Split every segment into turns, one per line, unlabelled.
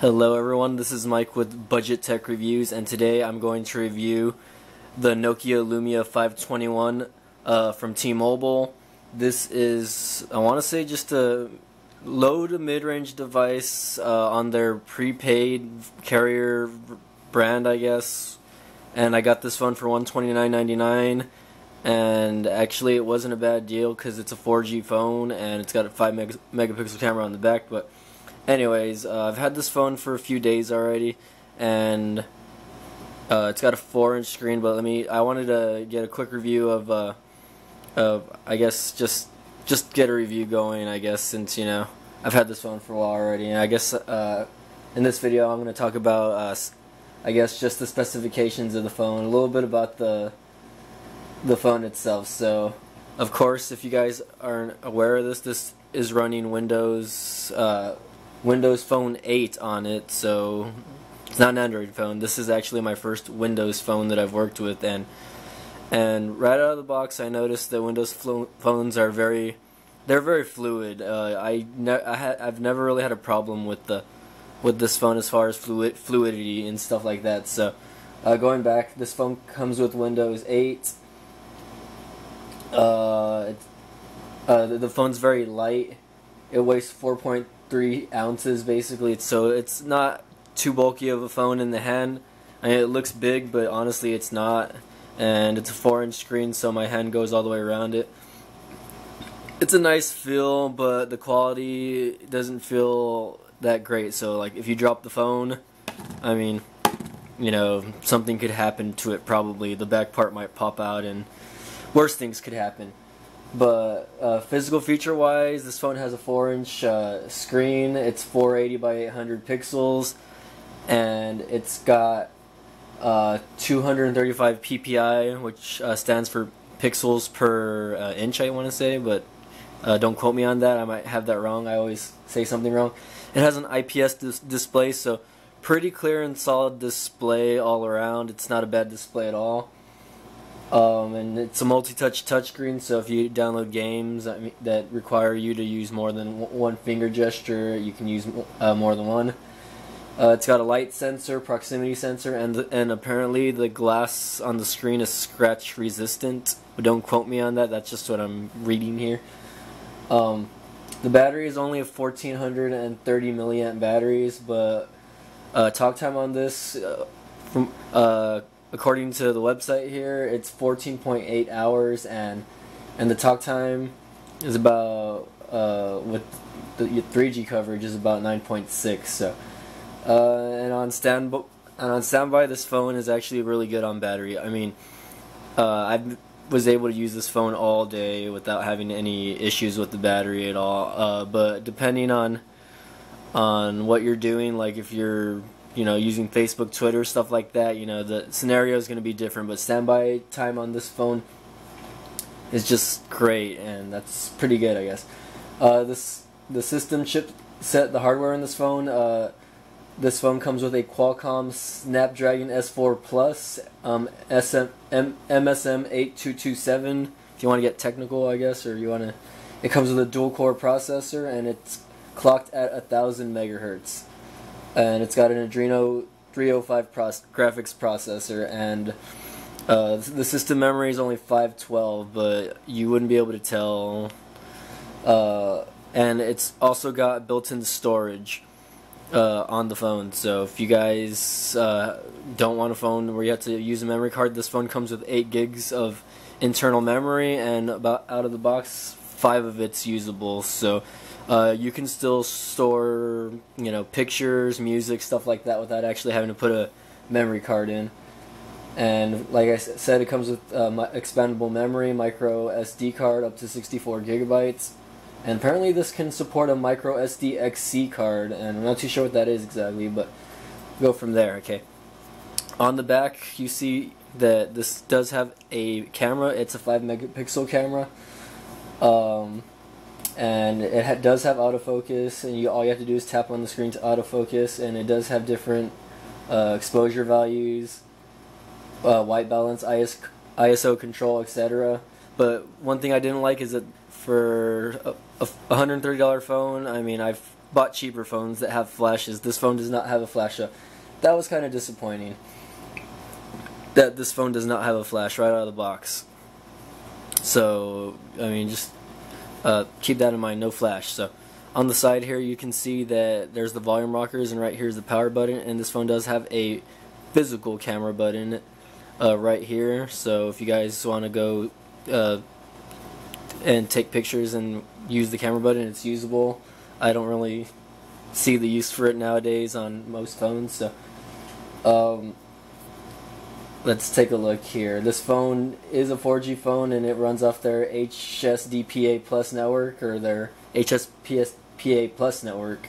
Hello everyone, this is Mike with Budget Tech Reviews, and today I'm going to review the Nokia Lumia 521 from T-Mobile. This is, I want to say, just a low to mid-range device on their prepaid carrier brand, I guess. And I got this phone for $129.99, and actually it wasn't a bad deal because it's a 4G phone and it's got a 5 megapixel camera on the back. But anyways, I've had this phone for a few days already, and it's got a 4-inch screen. But I wanted to get a quick review of I guess just get a review going, I guess, since I've had this phone for a while already. And I guess in this video I'm going to talk about I guess just the specifications of the phone, a little bit about the phone itself. So of course, if you guys aren't aware of this is running Windows Phone 8 on it, so it's not an Android phone. This is actually my first Windows phone that I've worked with, and right out of the box I noticed that Windows phones are very fluid. I've never really had a problem with this phone as far as fluidity and stuff like that. So going back, this phone comes with Windows 8. The phone's very light. It weighs 4.3 ounces basically, so it's not too bulky of a phone in the hand. I mean, it looks big, but honestly it's not. And it's a 4-inch screen, so my hand goes all the way around it. It's a nice feel, but the quality doesn't feel that great. So like if you drop the phone, I mean, something could happen to it probably. The back part might pop out and worse things could happen. But physical feature wise, this phone has a 4-inch screen. It's 480 by 800 pixels, and it's got 235 ppi, which stands for pixels per inch, I want to say, but don't quote me on that. I might have that wrong. I always say something wrong. It has an IPS display, so pretty clear and solid display all around. It's not a bad display at all. And it's a multi-touch touchscreen, so if you download games that require you to use more than one finger gesture, you can use more than one. It's got a light sensor, proximity sensor, and apparently the glass on the screen is scratch resistant. But don't quote me on that. That's just what I'm reading here. The battery is only a 1430 milliamp batteries, but talk time on this according to the website here, it's 14.8 hours, and the talk time is about with the 3G coverage is about 9.6. So and on standby, this phone is actually really good on battery. I mean, I was able to use this phone all day without having any issues with the battery at all. But depending on what you're doing, like if you're using Facebook, Twitter, stuff like that, the scenario is going to be different. But standby time on this phone is just great, and that's pretty good, I guess. The system chipset, the hardware in this phone. This phone comes with a Qualcomm Snapdragon S4 Plus MSM 8227. If you want to get technical, I guess, or it comes with a dual-core processor, and it's clocked at 1000 megahertz. And it's got an Adreno 305 graphics processor, and the system memory is only 512, but you wouldn't be able to tell. And it's also got built-in storage on the phone. So if you guys don't want a phone where you have to use a memory card, this phone comes with 8 gigs of internal memory, and about out of the box, 5 of it's usable. So you can still store, pictures, music, stuff like that without actually having to put a memory card in. And like I said, it comes with expandable memory, micro SD card up to 64 gigabytes. And apparently this can support a micro SD XC card, and I'm not too sure what that is exactly, but go from there. Okay. On the back, you see that this does have a camera. It's a 5 megapixel camera. And it does have autofocus, and all you have to do is tap on the screen to autofocus, and it does have different exposure values, white balance, ISO control, etc. But one thing I didn't like is that for a $130 phone, I mean, I've bought cheaper phones that have flashes. This phone does not have a flash, so that was kind of disappointing. That this phone does not have a flash right out of the box. So, I mean, just keep that in mind, no flash. So, on the side here, you can see that there's the volume rockers, and right here is the power button, and this phone does have a physical camera button right here. So, if you guys want to go and take pictures and use the camera button, it's usable. I don't really see the use for it nowadays on most phones. So, let's take a look here. This phone is a 4G phone, and it runs off their HSDPA Plus network, or their HSPA Plus network,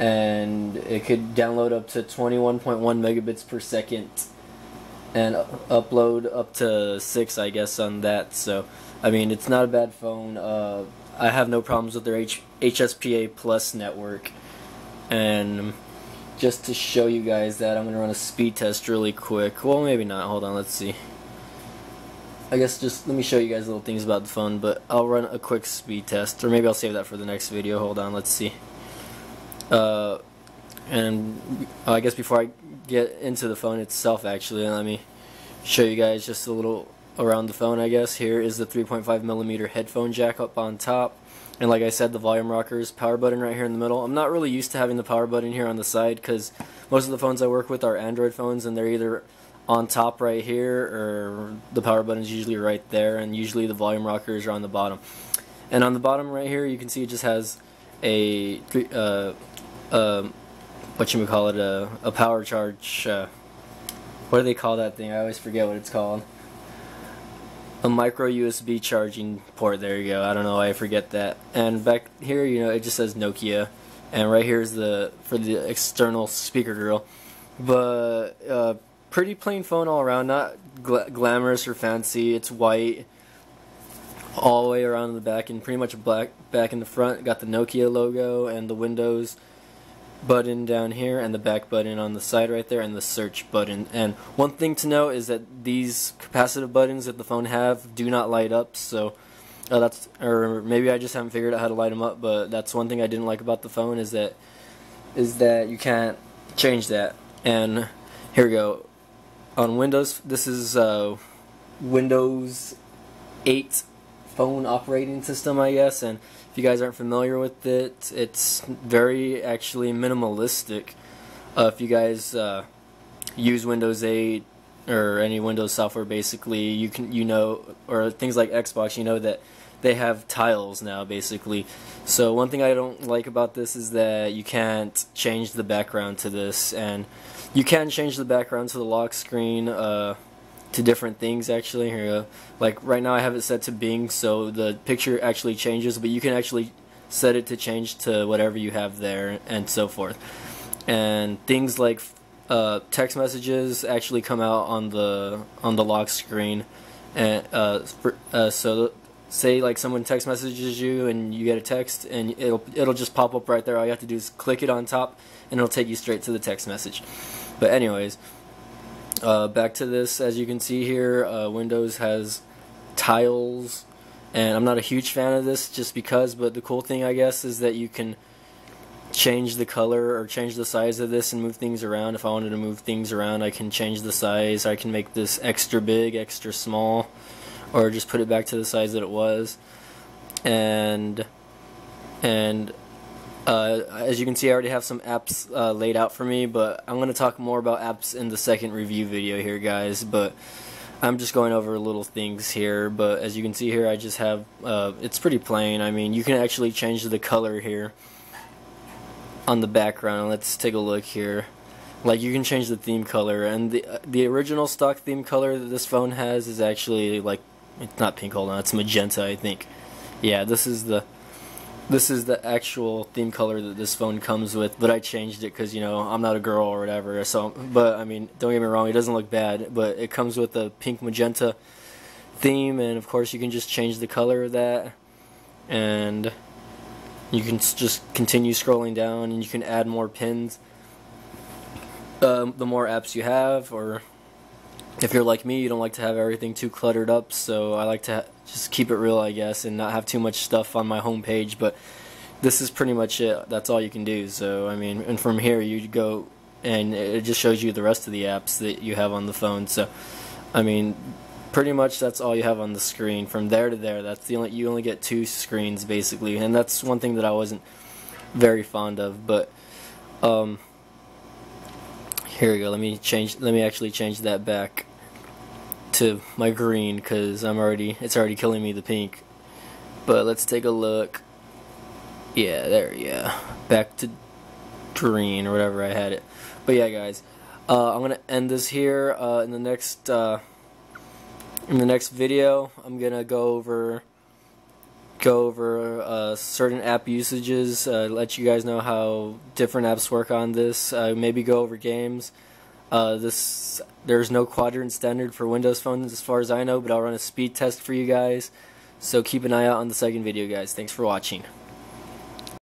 and it could download up to 21.1 megabits per second and upload up to 6, I guess, on that. So, I mean, it's not a bad phone. I have no problems with their HSPA Plus network. And just to show you guys that, I'm going to run a speed test really quick. Well, maybe not. Hold on, let's see. I guess just let me show you guys little things about the phone, but I'll run a quick speed test, or maybe I'll save that for the next video. Hold on, let's see. And I guess before I get into the phone itself, actually, let me show you guys just a little around the phone, I guess. Here is the 3.5mm headphone jack up on top. And like I said, the volume rockers, power button right here in the middle. I'm not really used to having the power button here on the side, because most of the phones I work with are Android phones, and they're either on top right here, or the power button is usually right there, and usually the volume rockers are on the bottom. And on the bottom right here, you can see it just has a a power charge. What do they call that thing? I always forget what it's called. A micro USB charging port. There you go. I don't know why I forget that. And back here, you know, it just says Nokia, and right here is for the external speaker grill. But pretty plain phone all around. Not glamorous or fancy. It's white all the way around the back, and pretty much black back in the front. Got the Nokia logo and the Windows button down here, and the back button on the side right there, and the search button. And one thing to note is that these capacitive buttons that the phone have do not light up. So or maybe I just haven't figured out how to light them up, but that's one thing I didn't like about the phone, is that you can't change that. And here we go. On Windows, this is Windows 8 phone operating system, I guess. And if you guys aren't familiar with it, it's very actually minimalistic. If you guys use Windows 8 or any Windows software, basically, you know, or things like Xbox, you know that they have tiles now, basically. So one thing I don't like about this is that you can't change the background to this, and you can change the background to the lock screen to different things, actually. Here, like right now I have it set to Bing, so the picture actually changes, but you can actually set it to change to whatever you have there, and so forth. And things like text messages actually come out on the lock screen, and so say like someone text messages you and you get a text, and it'll just pop up right there. All you have to do is click it on top, and it'll take you straight to the text message. But anyways, back to this. As you can see here, Windows has tiles, and I'm not a huge fan of this just because, but the cool thing, I guess, is that you can change the color or change the size of this and move things around. If I wanted to move things around, I can change the size. I can make this extra big, extra small, or just put it back to the size that it was. And as you can see, I already have some apps laid out for me, but I'm going to talk more about apps in the second review video here, guys. But I'm just going over little things here. But as you can see here, I just have, it's pretty plain. I mean, you can actually change the color here on the background. Let's take a look here. Like, you can change the theme color, and the original stock theme color that this phone has is actually, like, it's not pink, hold on, it's magenta, I think. Yeah, this is the actual theme color that this phone comes with, but I changed it because, you know, I'm not a girl or whatever. So, but I mean, don't get me wrong, it doesn't look bad, but it comes with a pink magenta theme, and of course you can just change the color of that, and you can just continue scrolling down, and you can add more pins the more apps you have. Or if you're like me, you don't like to have everything too cluttered up, so I like to just keep it real, I guess, and not have too much stuff on my home page. But this is pretty much it. That's all you can do. So I mean, and from here you go and it just shows you the rest of the apps that you have on the phone. So I mean, pretty much that's all you have on the screen. From there to there, that's the only, you only get 2 screens basically, and that's one thing that I wasn't very fond of. But here we go. Let me actually change that back to my green, because it's already killing me the pink. But let's take a look. Yeah, there, yeah. Back to green or whatever I had it. But yeah, guys, I'm gonna end this here. In the next video, I'm gonna go over certain app usages, let you guys know how different apps work on this, maybe go over games. There's no quadrant standard for Windows phones as far as I know, but I'll run a speed test for you guys, so keep an eye out on the second video, guys. Thanks for watching.